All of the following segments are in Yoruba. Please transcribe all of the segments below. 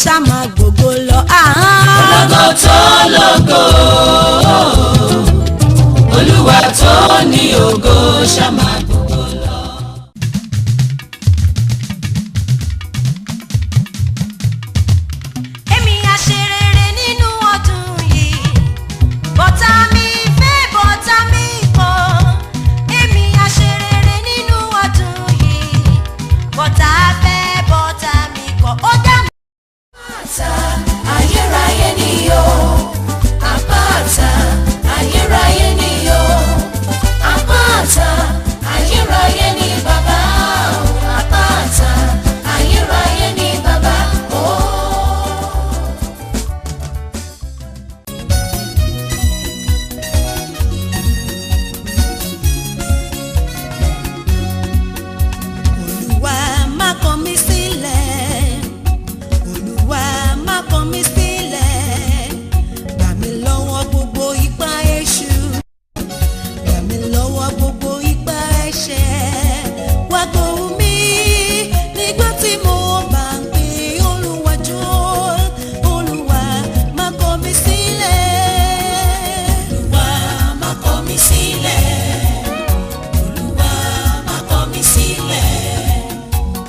ṣá máa gbogbo lọ. ológo tó lógo olúwa tó ní ògo ṣá máa gbogbo lọ. èmi á ṣe rere nínú ọdún yìí, bọ́tà mi fẹ́ bọ́tà mi kọ̀. èmi á ṣe rere nínú ọdún yìí, bọ́tà fẹ́ bọ́tà mi kọ̀. ó dá mi. àpáta ayérayé ni o, àpáta ayérayé ni o, àpáta ayérayé ni bàbá o, àpáta ayérayé ni bàbá o. Olúwa má kọ̀ mí sílẹ̀, Olúwa má kọ̀ mí sílẹ̀, gbà mí lọ́wọ́ gbogbo ipá èṣù, gbà mí lọ́wọ́ gbogbo ipá ẹ̀ṣẹ̀, wá gbóhùn mi nígbà tí mo bá ń pè Olúwa jọ̀ọ́, Olúwa má kọ̀ mí sílẹ̀. Olúwa má kọ̀ mí sílẹ̀, Olúwa má kọ̀ mí sílẹ̀,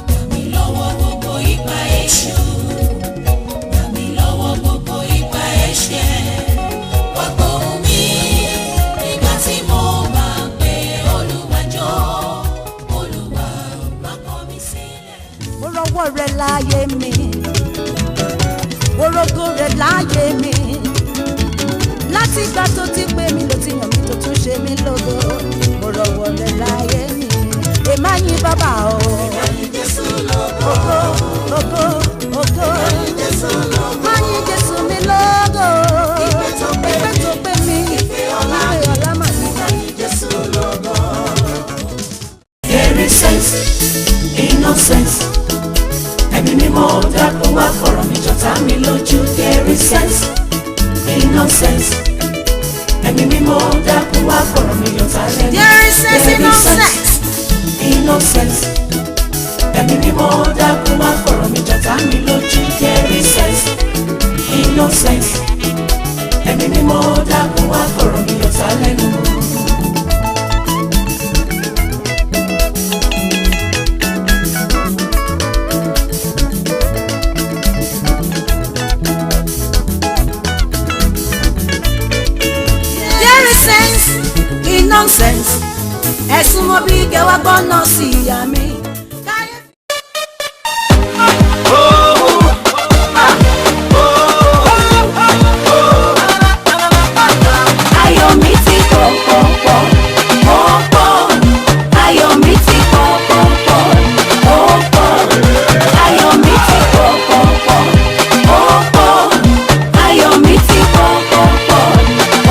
gbà mí lọ́wọ́ gbogbo ipá èṣù, gbà mí lọ́wọ́ gbogbo ipá ẹ̀ṣẹ̀, wá gbóhùn mi nígbà tí mo bá ń pè Olúwa jọ̀ọ́, Olúwa má kọ̀ mí sílẹ̀. Mo rọwọ́ rẹ láyé mi, mo rògo rẹ láyé mi, láti ìgbà tó ti pè mí ló ti yàn mí tó tún ṣe mí lógo. Mo rọwọ́ rẹ láyé mi, èmi á yìn bàbá o. Ògo, ògo, ògo, má yìn Jésù mi lógo. Ìpè tó pè mí, ìpè ọlá mà ní. There is sense in nonsense. Ẹ̀mí mímọ́ dákun wá fọ̀rọ̀ mi jọ̀tá mi lójú. There is sense in nonsense. Ẹ̀mí mímọ́ dákun wá fọ̀rọ̀ mi jọ̀tá lẹ́nu. There is sense in nonsense. In nonsense. Ẹ̀mí mímọ́ dákun wá fọ̀rọ̀ mi jọ̀tá mi lójú. There is sense in nonsense. Ẹ̀mí mímọ́ dákun wá fọ̀rọ̀ mi jọ̀tá lẹ́nu. There is sense in nonsense. Ẹ̀sùn mọ́ bí kẹwàá gbọ́nà sí ìyá mi. Ayọ̀ mi ti pọ̀ pọ̀ pọ̀ ó pọ̀, ayọ̀ mi ti pọ̀ pọ̀ pọ̀ ó pọ̀, ayọ̀ mi ti pọ̀ pọ̀ pọ̀ ó pọ̀, ayọ̀ mi ti pọ̀ pọ̀ pọ̀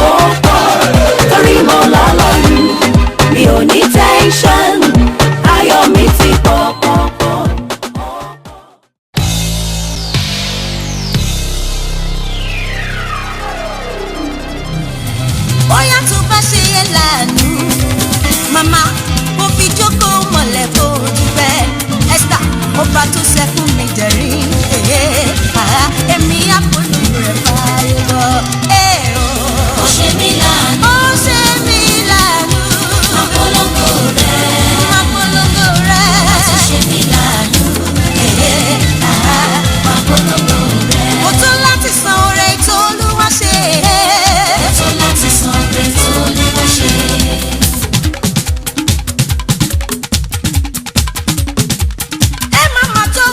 ó pọ̀, torí mo lọ́lọ́run mi ò ní tension, ayọ̀ mi ti pọ̀ pọ̀ pọ̀. Bóyá tó bá ṣe yẹ lánàá, màmá mo fi jókòó mọ̀lẹ́ fojú bẹ́ẹ̀. Esther ọba tó sẹ́kùn mi jẹ̀rín. Èmi àpòlù rẹ̀ fààyè lọ. Ó ṣe mí láàánú, Ó ṣe mí lánàá. àpolongo rẹ̀, Àpolongo rẹ̀. ó ṣe mí láàánú, àpolongo rẹ̀. Mo tó láti san oore tó Olúwa ṣe. Ó tó láti san pé tó ní wọ́n ṣe. Ẹ má má tó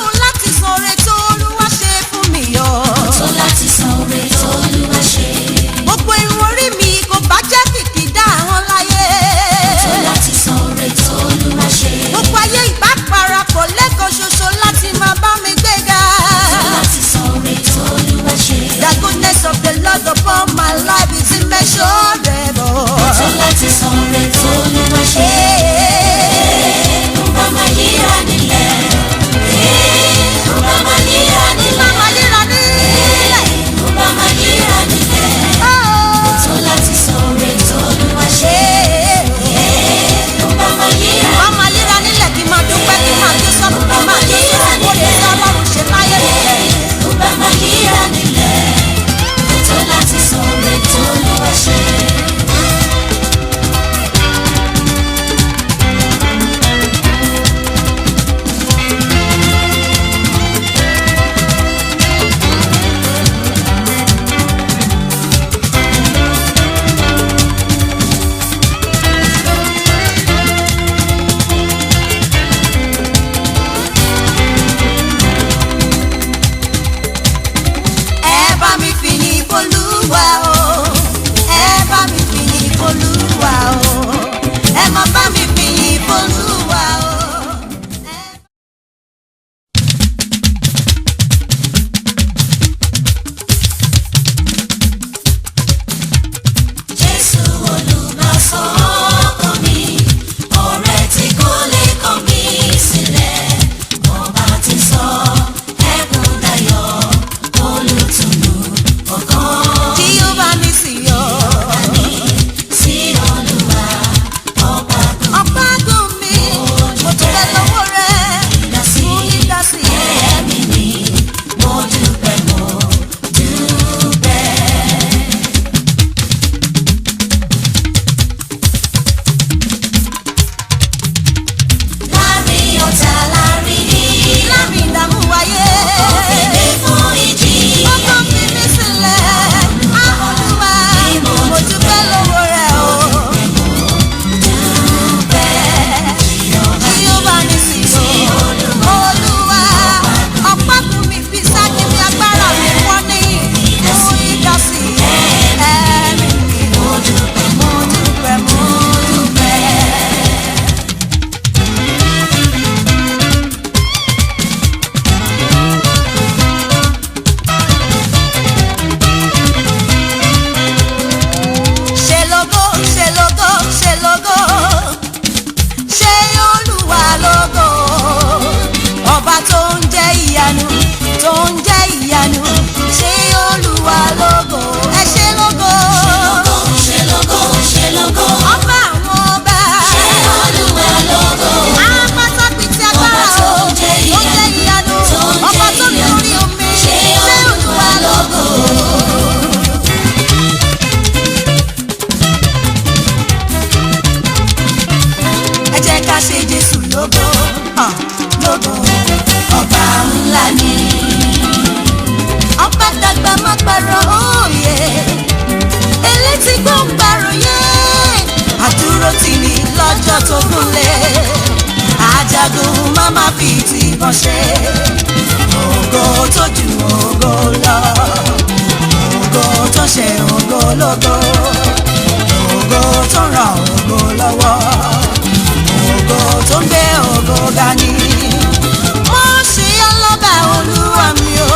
gbọ̀ngbàrọ̀ òye elétí gbọ̀ngbàrọ̀ yé àdúró tì ní lọ́jọ́ tó gúnlẹ̀ ajagun máma fi ti bọ́n ṣe ògo tó ju ògo lọ ògo tó ṣe ògo lógo ògo tó ràn ògo lọ́wọ́ ògo tó ń gbé ògo ga ni. mo ṣe ọlọ́ba olúwa mi o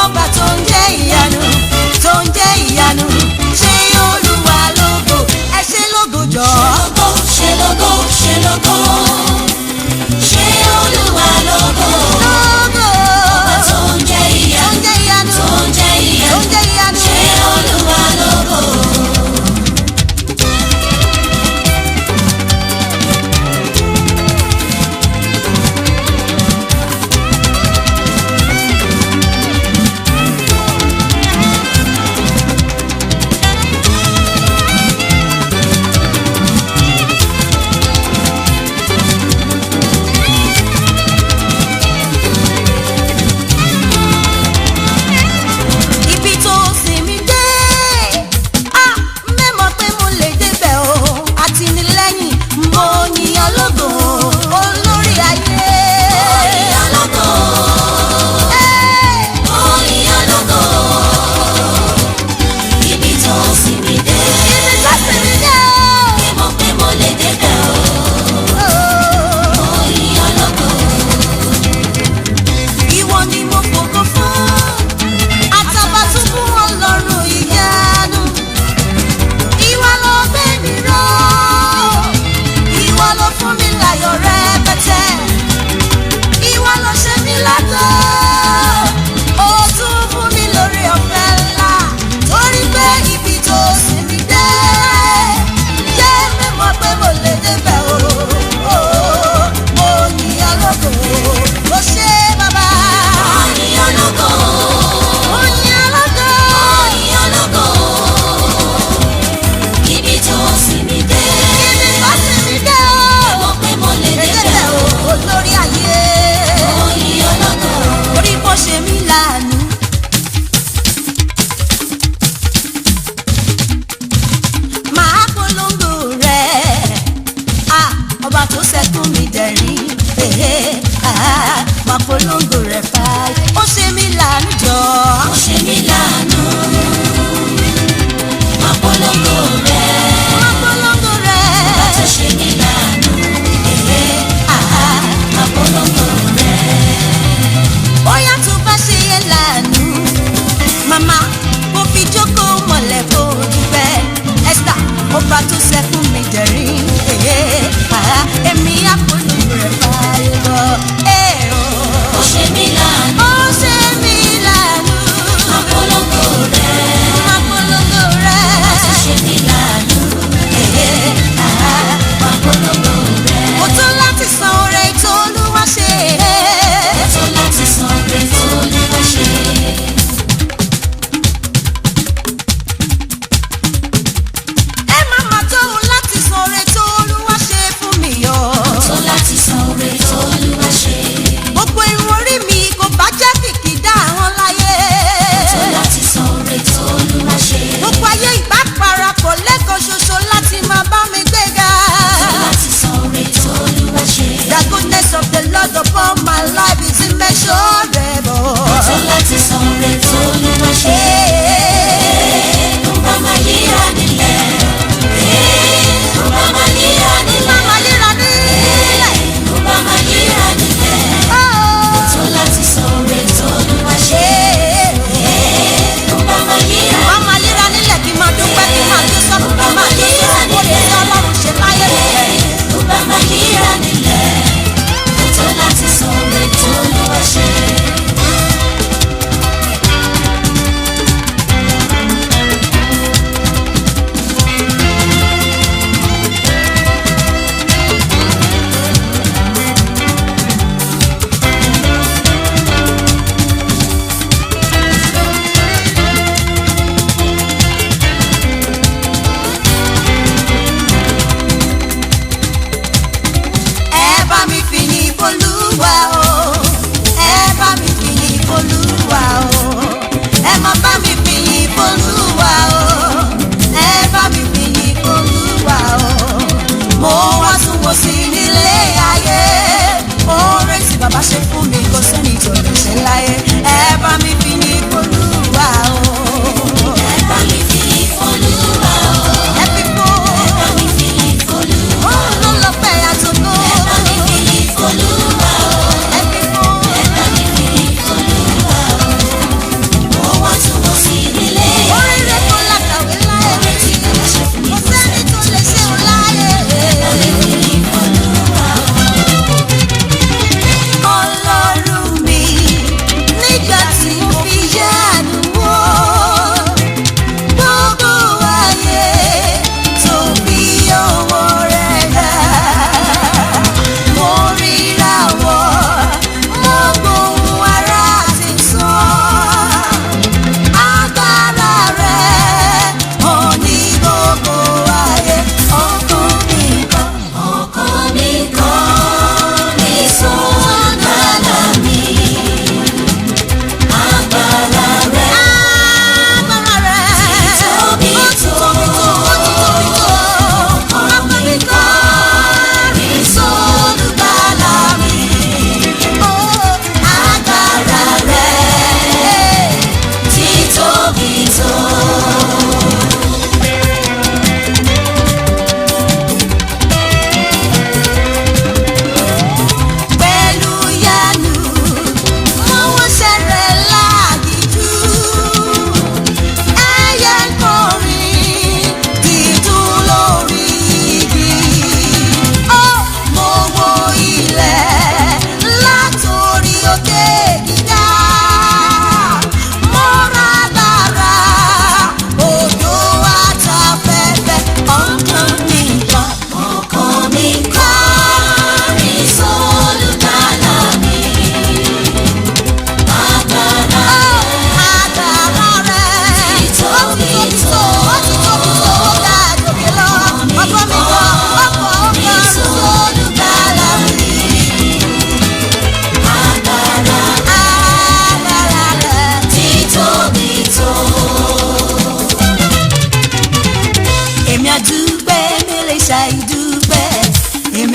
ọba tó ń jẹ́ ìyanu tó ń jẹ́ ìyanu ṣe olúwa lógo ẹ ṣe lógo jọ. ṣe lógo ṣe lógo ṣe olúwa lógo. Ọba tó ń jẹ́ ìyanu tó ń jẹ́ ìyanu ṣe olúwa lógo. Ibi tó sì mí dé, mẹ́mọ̀ pé mo lè débẹ̀ o, àtìlẹ́yìn mo yìnyín ológo olórí ayé. Ìyá lógo, ìyá lógo, ibi tó sì mí dé. Ibi tó sì mí dé Mímọ̀ pé mo lè débẹ̀ o, o, ìyá lógo. ìwọ ni mo fògo fún, Àtàbàtúbú Ọlọ́run ìyanu. Ìwọ ló gbé mi ró, ìwọ ló fún mi láyọ̀ rẹpẹtẹ, ìwọ ló ṣe mí lágọ̀, ó tún fún mi lórí ọ̀fẹ́ ńlá, torí pé ibi tó sì mí dé, yé mi mọ̀ pé mo lè débẹ̀ o, mo yìnyín ológo, ó ṣe bàbá. Ìyá lógo, Mo yìnyín ológo. ìyá lógo, ibi tó sì mí dé. Ibi tó sì mí dé o. Mímọ̀ pé mo lè débẹ̀ Ẹ̀jẹ̀ o, o, olórí ayé. ìyá lógo. Orí bó ṣe mí láàánú. Màá polongo rẹ̀, ọba tó ṣẹ́kún mi dẹ̀rín. Màá polongo rẹ̀ fáyé. Ó ṣe mí láàánú jọ. Ó ṣe mí láàánú, máa polongo rẹ̀. Màá polongo rẹ̀. Tó ṣe mí láàánú, máa polongo rẹ̀. Bóyá tó bá ṣe yẹ láàánú. Màmá mo fi jókòó mọ̀lẹ́ bó dúpẹ́. Esther ọba tó ṣẹ́kún mi dẹ̀rín. Èmi àpolongo rẹ̀ fáyé lọ. Ó ṣe mí láàánú, Ó ṣe mí láàánú. máa polongo rẹ̀. Màá polongo Tó rẹ̀. ṣe mí láàánú, máa polongo rẹ̀. Mo tó láti san oore tó Olúwa ṣe. Ó tó láti san oore tó Olúwa ṣe. Ẹ má má tóun láti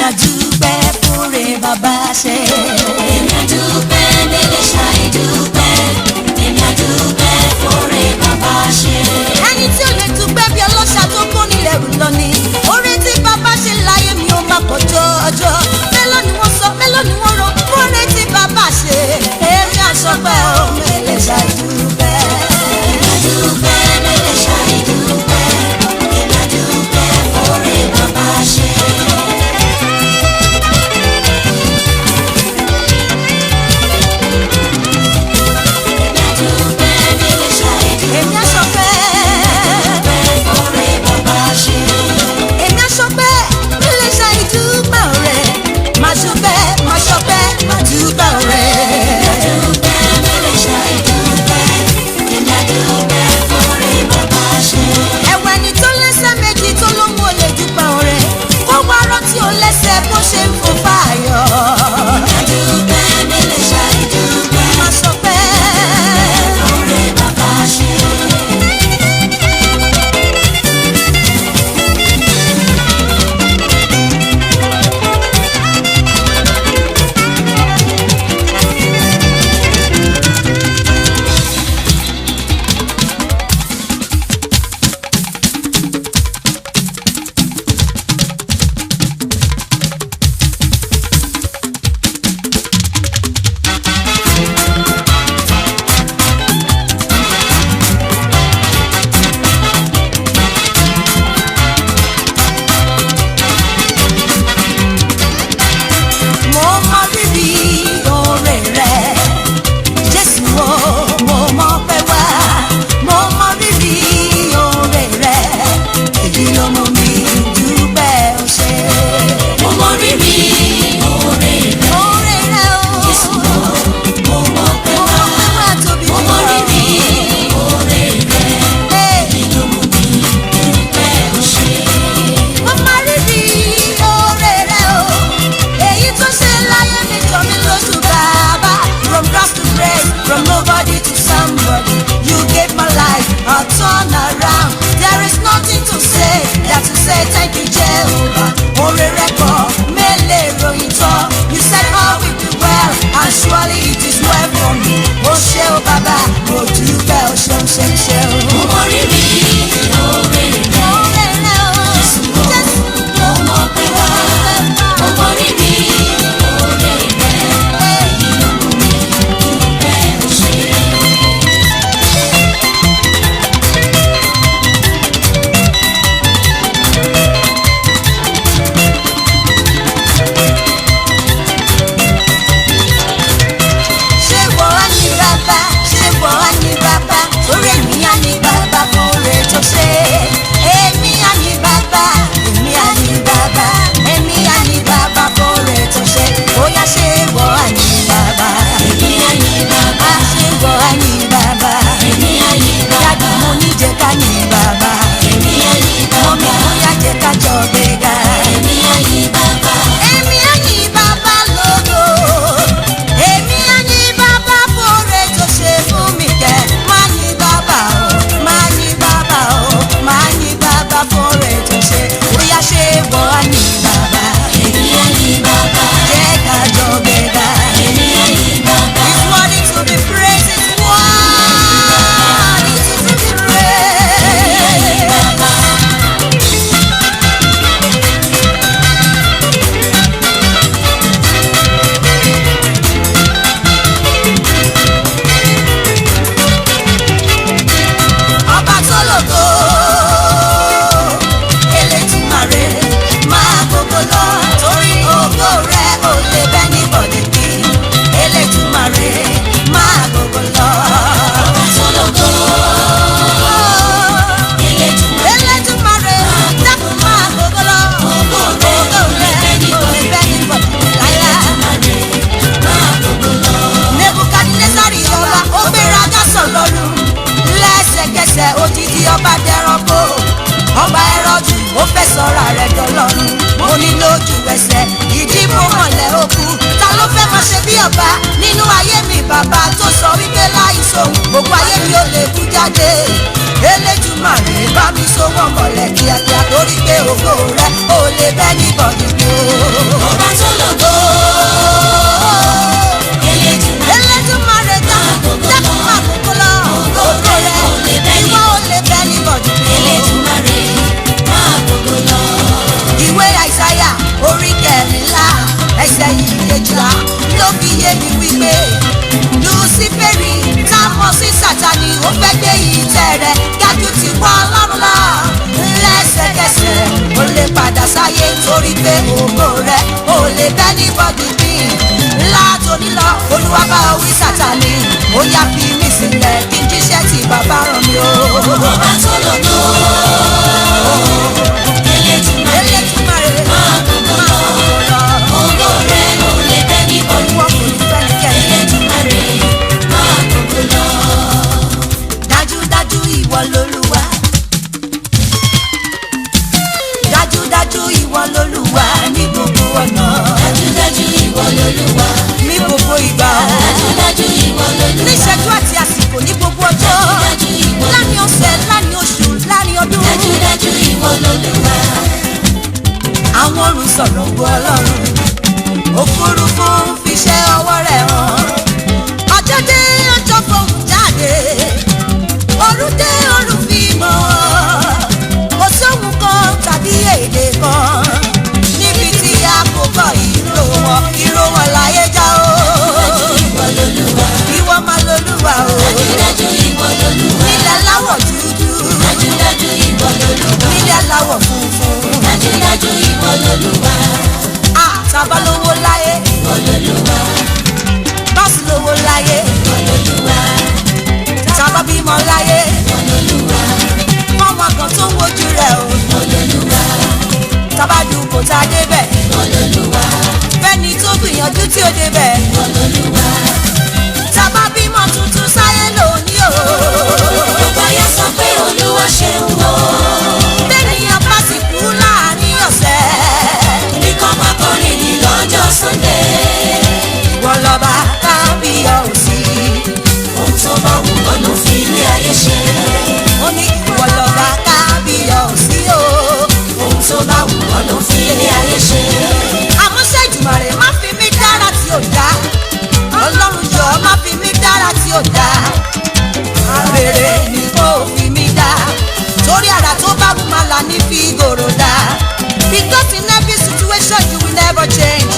àdúpẹ́ fúnre bàbá ṣe. Èmi àdúpẹ́ mélé ṣàì dúpẹ́. Èmi àdúpẹ́ fúnre bàbá ṣe. Ẹni tí ò lè dúpẹ́ bí ọlọ́ṣà tó kó nílẹ̀ rù lọ ni. Oore tí bàbá ṣe láyé mi ó máa pọ̀ jọjọ. Mélòó ni wọ́n sọ, mélòó ni wọ́n rò, oore tí bàbá ṣe. Èmi àṣọpẹ́ o, mélé ṣàì dúpẹ́. Èmi àdúpẹ́ mélé ṣàì dúpẹ́. Èmi àdúpẹ́ fúnre bàbá ṣe. Èmi àṣọpẹ́. Èmi àṣọpẹ́, mélé ṣàì dúpẹ́ ọ̀rẹ́. Màá ṣọpẹ́, màá ṣọpẹ́, màá dúpẹ́ ọ̀rẹ́. Ẹ̀wẹ̀ ni tó lẹ́sẹ̀ méjì tó ló mú olè dúpẹ́ ọ̀rẹ́. Kó wá rántí ó lẹ́sẹ̀ bó ṣe ń fò fáyọ̀. Màá ṣọpẹ́. Mo mọ rírì oore rẹ̀, Jésù o, mo mọ pé wá. Mo mọ rírì oore rẹ̀, èyí ló mú mi dúpẹ́ o ṣé. Mo mọ rírì oore rẹ̀. Oore rẹ̀ o, Jésù o, mo mọ̀ pé mo wá. mọ pé wá tóbi Mo mọ rírì oore rẹ̀. Èyí ló mú mi dúpẹ́ o ṣé. Mo mọ rírì oore rẹ̀ o, èyí tó ṣe láyé mi jọ mí lójú bàbá. From grass to grace, from nobody to somebody, you gave my life a turn around. There is nothing to say, than to say thank you Jehovah. Oore rẹ̀ pọ̀, mélé ròyìn tán. You said all will be well, and surely it is well for me. O ṣé o bàbá, mo dúpẹ́ o ṣeun ṣeun ṣeun. Mo mọ rírì oore rẹ̀. Oore rẹ̀ o, Jésù Mo mọ̀ pé wá. Mo mọ rírì oore rẹ̀. Èyí ló mú mi dúpẹ́ o ṣé. ṣé wọ́n á ní bàbá, ṣé wọ́n á ní bàbá, orí èmi á ní bàbá fún oore tó ṣe. Èmi á ní bàbá, èmi á ní bàbá, èmi á ní bàbá fún oore tó ṣe. Bóyá ṣé wọ́n á ní bàbá, Èmi á ní bàbá. ṣé wọ́n á ní bàbá, Èmi á ní dájú bàbá. mo ní jẹ́ ká ní bàbá, Èmi á ní mọ́mí bàbá. bóyá jẹ́ ká jọ gbéga. Èmi á ní bàbá. Èmi á ní bàbá lógo, èmi á ní bàbá fóore tó ṣe fún mi kẹ́. Má ní bàbá o, má ní bàbá o, má ní bàbá fóore tó ṣe. Bóyá ṣé wọ́n á ní bàbá, Èmi á ní bàbá. jẹ́ ká jọ gbéga. Èmi á ní bàbá. It's worthy to be praised, it's worthy to be praised. Bàbá. Ọba tó lògo, Elédùmarè máa gbogbo lọ, torí ògo rẹ̀ ò lè bẹ́ ní bọ̀dẹ̀ bí. Elédùmarè máa gbogbo lọ. Tológo. Elédùmarè dákun máa gbogbo lọ. Ògo rẹ̀ ò lè bẹ́ ní bọ̀dẹ̀ láyà. Nebukadnesari ọba ó gbéraga sọ̀lọ́run, lẹ́sẹ̀kẹsẹ̀ odidi ọba dẹranko. Ọba ẹrọ̀jù ó fẹ́ sọ̀rọ̀ rẹ̀ dọlọ́run, ó ní lójú ẹsẹ̀ ìdìbò mọ̀lẹ́ òkú. Ta ló fẹ́ máa ṣe bí ọba nínú ayé mi bàbá tó sọ wípé láì sóhun gbogbo ayé mi ò lè kú jáde. Elédùmarè bá mi so wọ́n mọ̀lẹ́ kíákíá torí pé ògo rẹ̀ ò lè bẹ́ ní bọ̀dùkú. yá fi mí sílẹ̀ kí n jíṣẹ́ tí bàbá rán mi o. Ọba tó lògo. Elédùmarè máa gbogbo lọ. Ògo rẹ̀ ò lè bẹ́ ní bọ́lú. Elédùmarè máa gbogbo lọ. Dájúdájú ìwọ lolúwa. Dájúdájú ìwọ lolúwa ní gbogbo ọ̀nà. Dájúdájú ìwọ lolúwa. Ní gbogbo ìgbà. Dájúdájú ìwọ lolúwa. Ní ìṣẹ́jú àti àsìkò ní gbogbo ọjọ́. Dájúdájú ìwọ lolúwa. Láàrin ọ̀sẹ̀, láàrin oṣù, láàrin ọdún. Dájúdájú ìwọ lolúwa. Àwọn ọ̀run sọ̀rọ̀ ògo Ọlọ́run. Òfurufú ń fiṣẹ́ ọwọ́ rẹ̀ hàn. Ọjọ́ dé ọjọ́ fọhùn jáde. Òru dé òru fi mọ́. Kò sóhun kan tàbí èdè kan. Níbi tí a kò gbọ́ ìró wọn láyé já o. Ìwọ lolúwa. Ìwọ máa lolúwa o. Dájúdájú ìwọ lolúwa. Nílẹ̀ aláwọ̀ dúdú. Dájúdájú ìwọ lolúwa. Nílẹ̀ aláwọ̀ funfun. Dájúdájú ìwọ lolúwa. Tàbá lówó láyé. Ìwọ lolúwa. Bọ́ọ̀sì lówó láyé. Ìwọ lolúwa. Tàbá bímọ láyé. Ìwọ lolúwa. Fọ́ọ̀mù àgàn tó ń wojú rẹ̀ o. Ìwọ lolúwa. Tàbá dùn kò tá a débẹ̀. Ìwọ lolúwa. Fẹ́ni tó gbìyànjú tí ó débẹ̀. Ìwọ lolúwa. Tàbá bímọ tuntun sáyé lónìí o. Gbogbo ayé sọ pé Olúwa ṣeun o. Bẹ́ẹ̀nìyàn bá sì kú láàrin ọ̀sẹ̀. Ibi kan máa kọrin ní lọ́jọ́ Sunday. Wọ́n lọ bá kábíyọ̀sí. Ohun tó bá wù ọ́ ló fi ilé ayé ṣe. Ó ní wọ́n lọ bá kábíyọ̀sí o. Ohun tó bá wù ọ́ ló fi ilé ayé ṣe. Àmúṣe Èdùmàrè má fi mí dára tí ò dá. Ọlọ́run jọ̀ọ́ má fi mí dára tí ò dá. Àbèrè ni kò fi mí dá. Torí àrà tó bá wù má là ní fi gòrò dá. Because in every situation you will never change.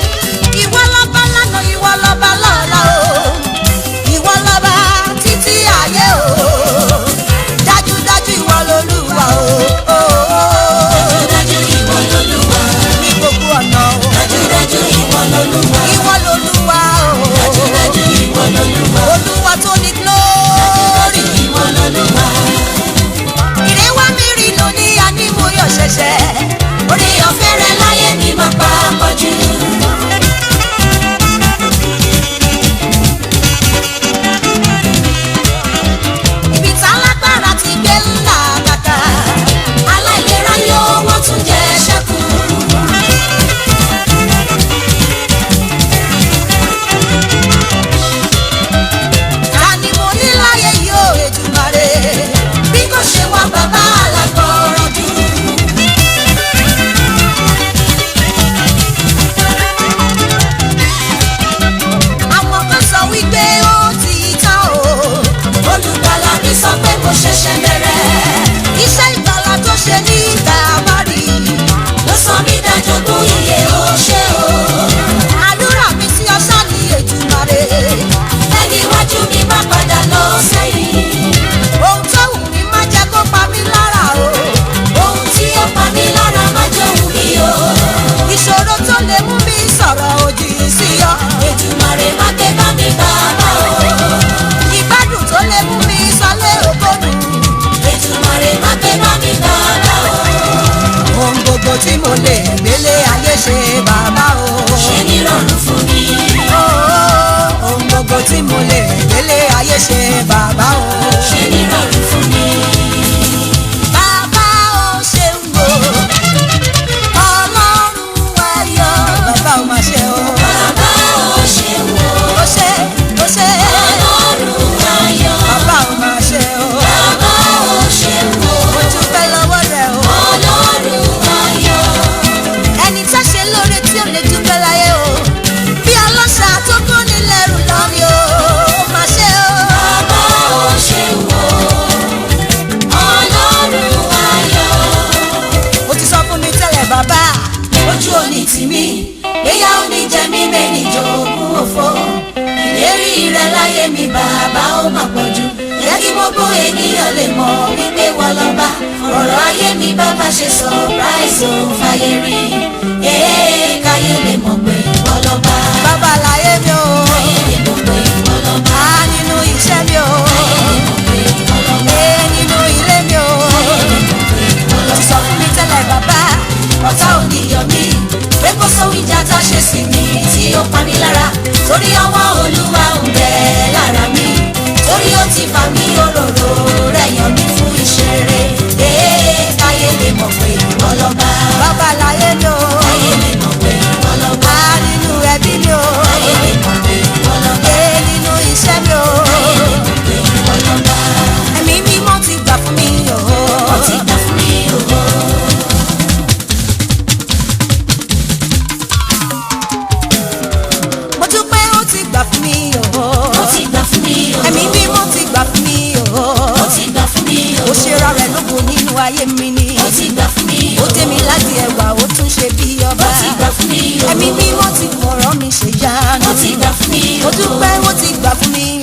Ìwọ lọ́ba lánàá, ìwọ lọ́ba lọ́la o. Ìwọ lọ́ba títí ayé o. Dájúdájú ìwọ lolúwa o. Dájúdájú ìwọ lolúwa. Ní gbogbo ọ̀nà o. Dájúdájú ìwọ lolúwa. Ìwọ lolúwa o. Dájúdájú ìwọ lolúwa. Olúwa tó ní glory. Ìwọ lolúwa. Ìrẹ́wá mi rí lónìí ànímúyọ̀ ṣẹ̀ṣẹ̀. Orí ọ̀fẹ́ rẹ láyé mi máa pa pọ̀jù. Ibi tá lágbára ti gbé ńlá kàkà. Aláìlera yóò wọ́n tún jẹ ṣẹ́kù. Ta ni mo ní láyé yóò Èdùmàrè? Bí kò ṣe wá bàbá alágbọ̀ọ́rọ̀ jù. Àwọn kan sọ wípé ó ti tán o. Olùgbàlà mi sọ pé mo ṣẹ̀ṣẹ̀ bẹ̀rẹ̀. Iṣẹ́ ìgbàlà tó ṣe ní Kàvárì. Ló sọ mí dájọ́gbọ́n iye ó ṣe o. Àdúrà mi sí ọ̀sán ní Èdùmàrè. Ẹni iwájú mi má padà lọ sẹ́yìn. Ohun tó wù mí má jẹ́ kó pa mí lára o. Ohun tí ó pa mí lára má jẹ́ wù mí o. Ìṣòro tó lè mú mi sọ̀rọ̀ òdì sí ọ. Èdùmàrè má gbé bá mi bàbá o. Ìgbádùn tó lè mú mi sọlé ògbónù. Èdùmàrè má gbé bá mi bàbá o. Ohun gbogbo tí mo lè gbélé ayé ṣe bàbá o. Ṣe ní rọrùn fún mi. Ohun gbogbo tí mo lè gbélé ayé ṣe bàbá o. Ṣe ní rọrùn fún mi. Bàbá o ṣeun o. Ọlọ́run ayọ̀. Bàbá o máa ṣe o. Bàbá ò ṣe wò. Ó ṣe, ó ṣe. Ọlọ́run ayọ̀. Bàbá o máa ṣe o. Bàbá ò ṣe wò. Mo dúpẹ́ lọ́wọ́ rẹ o. Ọlọ́run ayọ̀. Ẹni tá ṣe lóore tí ò lè dúpẹ́ láyé o. Bí ọlọ́ṣà tó kó nílẹ̀ rù lọ ni o. Ó máa ṣe o. Bàbá ò ṣe wò. Ọlọ́run ayọ̀. Ó ti sọ fún mi tẹ́lẹ̀ bàbá. Ojú òní tì mí, gbéyà òní jẹ mí méjì jogún òfò. Ìlérí rẹ láyé mi bàbá ó mà pọ̀jù. Jẹ́ kí gbogbo ènìyàn lè mọ̀ wípé wọ́n lọ́ba. Ọ̀rọ̀ ayé mi bàbá ṣe surprise ò fàyè rí. Káyé lè mọ̀ pé wọ́n lọ́ba. Bàbá láyé mi o. Káyé lè mọ̀ pé wọ́n lọ́ba. Nínú iṣẹ́ ó ṣe ra rẹ̀ lógo nínú ayé mi ni. ó ti gbà fún mi o. ó dé mi láti ẹwà ó tún ṣe bí ọba. ó ti gbà fún mi o. ẹ̀mí mímọ́ ti fọ̀rọ̀ mi ṣe yánu. ó ti gbà fún mi o. ó dúpẹ́ ó ti gbà fún mi.